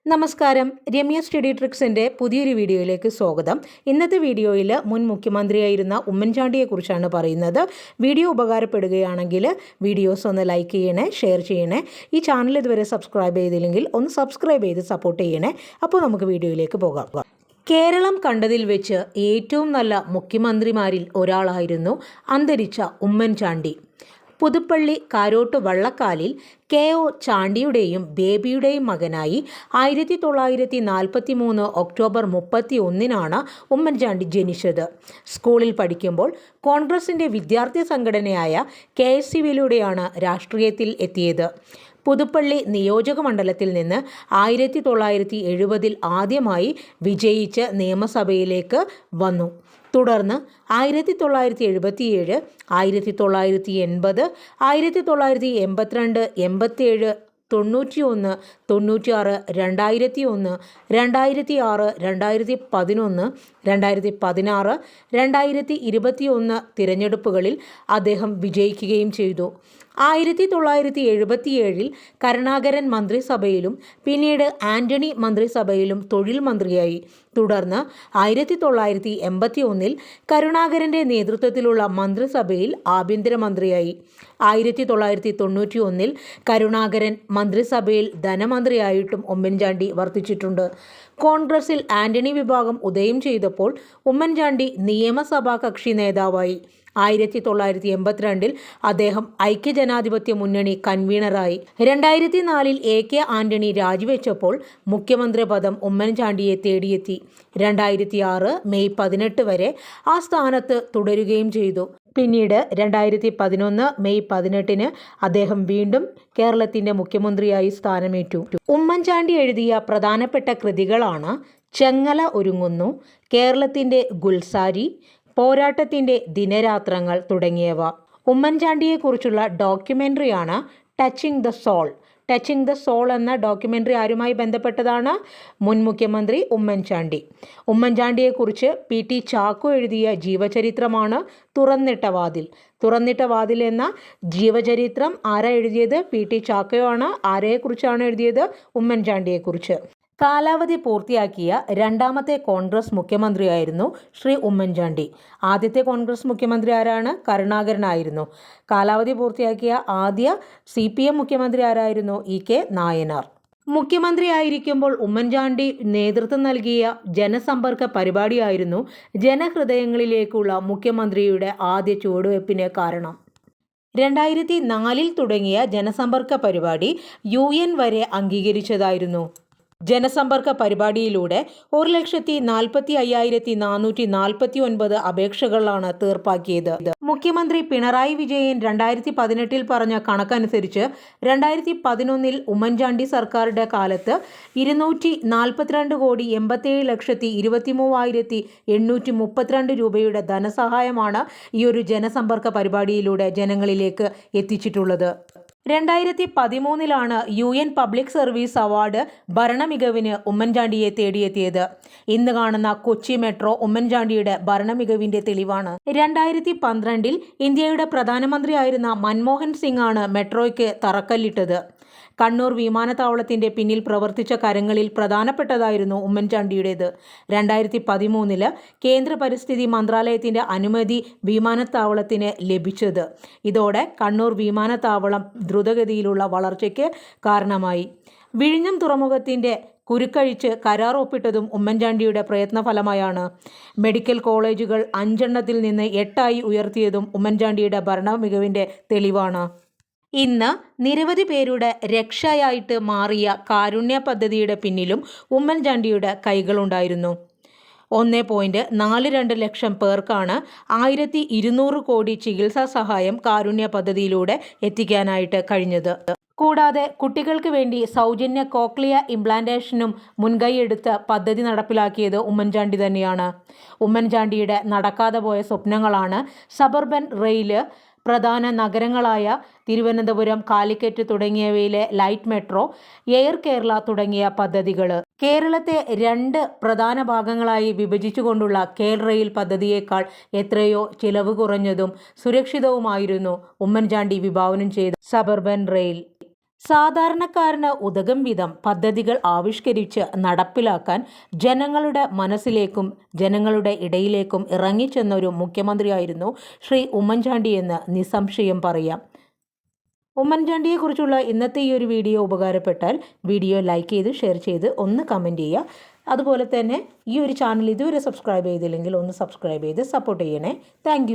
നമസ്കാരം. രമ്യ സ്റ്റഡി ട്രിക്സിൻ്റെ പുതിയൊരു വീഡിയോയിലേക്ക് സ്വാഗതം. ഇന്നത്തെ വീഡിയോയിൽ മുൻ മുഖ്യമന്ത്രിയായിരുന്ന ഉമ്മൻചാണ്ടിയെക്കുറിച്ചാണ് പറയുന്നത്. വീഡിയോ ഉപകാരപ്പെടുകയാണെങ്കിൽ വീഡിയോസ് ഒന്ന് ലൈക്ക് ചെയ്യണേ, ഷെയർ ചെയ്യണേ. ഈ ചാനൽ ഇതുവരെ സബ്സ്ക്രൈബ് ചെയ്തില്ലെങ്കിൽ ഒന്ന് സബ്സ്ക്രൈബ് ചെയ്ത് സപ്പോർട്ട് ചെയ്യണേ. അപ്പോൾ നമുക്ക് വീഡിയോയിലേക്ക് പോകാം. കേരളം കണ്ടതിൽ വെച്ച് ഏറ്റവും നല്ല മുഖ്യമന്ത്രിമാരിൽ ഒരാളായിരുന്നു അന്തരിച്ച ഉമ്മൻചാണ്ടി. പുതുപ്പള്ളി കാരോട്ട് വള്ളക്കാലിൽ KO ചാണ്ടിയുടെയും ബേബിയുടെയും മകനായി 1943 ഒക്ടോബർ 31 ഉമ്മൻചാണ്ടി ജനിച്ചത്. സ്കൂളിൽ പഠിക്കുമ്പോൾ കോൺഗ്രസിൻ്റെ വിദ്യാർത്ഥി സംഘടനയായ KSUവിലൂടെയാണ് രാഷ്ട്രീയത്തിൽ എത്തിയത്. പുതുപ്പള്ളി നിയോജക മണ്ഡലത്തിൽ നിന്ന് 1970 ആദ്യമായി വിജയിച്ച് നിയമസഭയിലേക്ക് വന്നു. തുടർന്ന് 1977, 1980, 1982, 87, 91, 96, 2001, 2006, 2011, 2016, 2021 തിരഞ്ഞെടുപ്പുകളിൽ അദ്ദേഹം വിജയിക്കുകയും ചെയ്തു. 1977 കരുണാകരൻ മന്ത്രിസഭയിലും പിന്നീട് ആന്റണി മന്ത്രിസഭയിലും തൊഴിൽ മന്ത്രിയായി. തുടർന്ന് 1981 കരുണാകരൻ്റെ നേതൃത്വത്തിലുള്ള മന്ത്രിസഭയിൽ ആഭ്യന്തരമന്ത്രിയായി. 1991 കരുണാകരൻ മന്ത്രിസഭയിൽ ധനമന്ത്രിയായിട്ടും ഉമ്മൻചാണ്ടി വർത്തിച്ചിട്ടുണ്ട്. കോൺഗ്രസിൽ ആന്റണി വിഭാഗം ഉദയം ചെയ്തപ്പോൾ ഉമ്മൻചാണ്ടി നിയമസഭാ കക്ഷി നേതാവായി. 1982 അദ്ദേഹം ഐക്യജനാധിപത്യ മുന്നണി കൺവീനറായി. 2004 AK ആന്റണി രാജിവെച്ചപ്പോൾ മുഖ്യമന്ത്രി പദം ഉമ്മൻചാണ്ടിയെ തേടിയെത്തി. 2006 മെയ് 18 വരെ ആ സ്ഥാനത്ത് തുടരുകയും ചെയ്തു. പിന്നീട് 2011 മെയ് 18 അദ്ദേഹം വീണ്ടും കേരളത്തിൻ്റെ മുഖ്യമന്ത്രിയായി സ്ഥാനമേറ്റു. ഉമ്മൻചാണ്ടി എഴുതിയ പ്രധാനപ്പെട്ട കൃതികളാണ് ചെങ്ങല ഒരുങ്ങുന്നു, കേരളത്തിൻ്റെ ഗുൽസാരി, പോരാട്ടത്തിൻ്റെ ദിനരാത്രങ്ങൾ തുടങ്ങിയവ. ഉമ്മൻചാണ്ടിയെക്കുറിച്ചുള്ള ഡോക്യുമെൻ്ററിയാണ് touching the soul. Touching the soul എന്ന ഡോക്യുമെൻ്ററി ആരുമായി ബന്ധപ്പെട്ടതാണ്? മുൻ മുഖ്യമന്ത്രി ഉമ്മൻചാണ്ടി. ഉമ്മൻചാണ്ടിയെക്കുറിച്ച് PT ചാക്കോ എഴുതിയ ജീവചരിത്രമാണ് തുറന്നിട്ട വാതിൽ. തുറന്നിട്ട വാതിൽ എന്ന ജീവചരിത്രം ആരാ എഴുതിയത്? PT ചാക്കോ ആണ്. ആരെക്കുറിച്ചാണ് എഴുതിയത്? ഉമ്മൻചാണ്ടിയെക്കുറിച്ച്. കാലാവധി പൂർത്തിയാക്കിയ രണ്ടാമത്തെ കോൺഗ്രസ് മുഖ്യമന്ത്രിയായിരുന്നു ശ്രീ ഉമ്മൻചാണ്ടി. ആദ്യത്തെ കോൺഗ്രസ് മുഖ്യമന്ത്രി ആരാണ്? കരുണാകരനായിരുന്നു. കാലാവധി പൂർത്തിയാക്കിയ ആദ്യ CPM മുഖ്യമന്ത്രി ആരായിരുന്നു? EK നായനാർ. മുഖ്യമന്ത്രിയായിരിക്കുമ്പോൾ ഉമ്മൻചാണ്ടി നേതൃത്വം നൽകിയ ജനസമ്പർക്ക പരിപാടിയായിരുന്നു ജനഹൃദയങ്ങളിലേക്കുള്ള മുഖ്യമന്ത്രിയുടെ ആദ്യ ചുവടുവയ്പ്പിന് കാരണം. 2004 തുടങ്ങിയ ജനസമ്പർക്ക പരിപാടി UN വരെ അംഗീകരിച്ചതായിരുന്നു. ജനസമ്പർക്ക പരിപാടിയിലൂടെ 1,45,449 അപേക്ഷകളാണ് തീർപ്പാക്കിയത്. മുഖ്യമന്ത്രി പിണറായി വിജയൻ 2018 പറഞ്ഞ കണക്കനുസരിച്ച് 2011 ഉമ്മൻചാണ്ടി സർക്കാരുടെ കാലത്ത് 247,87,23,832 രൂപയുടെ ധനസഹായമാണ് ഈ ഒരു ജനസമ്പർക്ക പരിപാടിയിലൂടെ ജനങ്ങളിലേക്ക് എത്തിച്ചിട്ടുള്ളത്. 2013 UN പബ്ലിക് സർവീസ് അവാർഡ് ഭരണമികവിന് ഉമ്മൻചാണ്ടിയെ തേടിയെത്തിയത്. ഇന്ന് കാണുന്ന കൊച്ചി മെട്രോ ഉമ്മൻചാണ്ടിയുടെ ഭരണമികവിൻ്റെ തെളിവാണ്. 2012 ഇന്ത്യയുടെ പ്രധാനമന്ത്രിയായിരുന്ന മൻമോഹൻ സിംഗ് ആണ് മെട്രോയ്ക്ക് തറക്കല്ലിട്ടത്. കണ്ണൂർ വിമാനത്താവളത്തിൻ്റെ പിന്നിൽ പ്രവർത്തിച്ച കരങ്ങളിൽ പ്രധാനപ്പെട്ടതായിരുന്നു ഉമ്മൻചാണ്ടിയുടേത്. 2013 കേന്ദ്ര പരിസ്ഥിതി മന്ത്രാലയത്തിൻ്റെ അനുമതി വിമാനത്താവളത്തിന് ലഭിച്ചത്. ഇതോടെ കണ്ണൂർ വിമാനത്താവളം ദ്രുതഗതിയിലുള്ള വളർച്ചയ്ക്ക് കാരണമായി. വിഴിഞ്ഞം തുറമുഖത്തിൻ്റെ കുരുക്കഴിച്ച് കരാർ ഒപ്പിട്ടതും ഉമ്മൻചാണ്ടിയുടെ പ്രയത്നഫലമായാണ്. മെഡിക്കൽ കോളേജുകൾ 5 നിന്ന് 8 ഉയർത്തിയതും ഉമ്മൻചാണ്ടിയുടെ ഭരണമികവിൻ്റെ തെളിവാണ്. ഇന്ന് നിരവധി പേരുടെ രക്ഷയായിട്ട് മാറിയ കാരുണ്യ പദ്ധതിയുടെ പിന്നിലും ഉമ്മൻചാണ്ടിയുടെ കൈകളുണ്ടായിരുന്നു. 1.42 ലക്ഷം പേർക്കാണ് 1,200 കോടി ചികിത്സാ സഹായം കാരുണ്യ പദ്ധതിയിലൂടെ എത്തിക്കാനായിട്ട് കഴിഞ്ഞത്. കൂടാതെ കുട്ടികൾക്ക് വേണ്ടി സൗജന്യ കോക്ലിയ ഇംപ്ലാന്റേഷനും മുൻകൈയെടുത്ത പദ്ധതി നടപ്പിലാക്കിയത് ഉമ്മൻചാണ്ടി തന്നെയാണ്. ഉമ്മൻചാണ്ടിയുടെ നടക്കാതെ പോയ സ്വപ്നങ്ങളാണ് സബർബൻ റെയിൽ, പ്രധാന നഗരങ്ങളായ തിരുവനന്തപുരം, കാലിക്കറ്റ് തുടങ്ങിയവയിലെ ലൈറ്റ് മെട്രോ, എയർ കേരള തുടങ്ങിയ പദ്ധതികൾ. കേരളത്തെ 2 പ്രധാന ഭാഗങ്ങളായി വിഭജിച്ചുകൊണ്ടുള്ള കേരള റെയിൽ പദ്ധതിയേക്കാൾ എത്രയോ ചിലവ് കുറഞ്ഞതും സുരക്ഷിതവുമായിരുന്നു ഉമ്മൻചാണ്ടി വിഭാവനം ചെയ്ത സബർബൻ റെയിൽ. സാധാരണക്കാരന് ഉതകും വിധം പദ്ധതികൾ ആവിഷ്കരിച്ച് നടപ്പിലാക്കാൻ ജനങ്ങളുടെ മനസ്സിലേക്കും ജനങ്ങളുടെ ഇടയിലേക്കും ഇറങ്ങിച്ചെന്നൊരു മുഖ്യമന്ത്രിയായിരുന്നു ശ്രീ ഉമ്മൻചാണ്ടി എന്ന് നിസ്സംശയം പറയാം. ഉമ്മൻചാണ്ടിയെക്കുറിച്ചുള്ള ഇന്നത്തെ ഈ ഒരു വീഡിയോ ഉപകാരപ്പെട്ടാൽ വീഡിയോ ലൈക്ക് ചെയ്ത് ഷെയർ ചെയ്ത് ഒന്ന് കമൻറ്റ് ചെയ്യുക. അതുപോലെ തന്നെ ഈ ഒരു ചാനൽ ഇതുവരെ സബ്സ്ക്രൈബ് ചെയ്തില്ലെങ്കിൽ ഒന്ന് സബ്സ്ക്രൈബ് ചെയ്ത് സപ്പോർട്ട് ചെയ്യണേ. താങ്ക്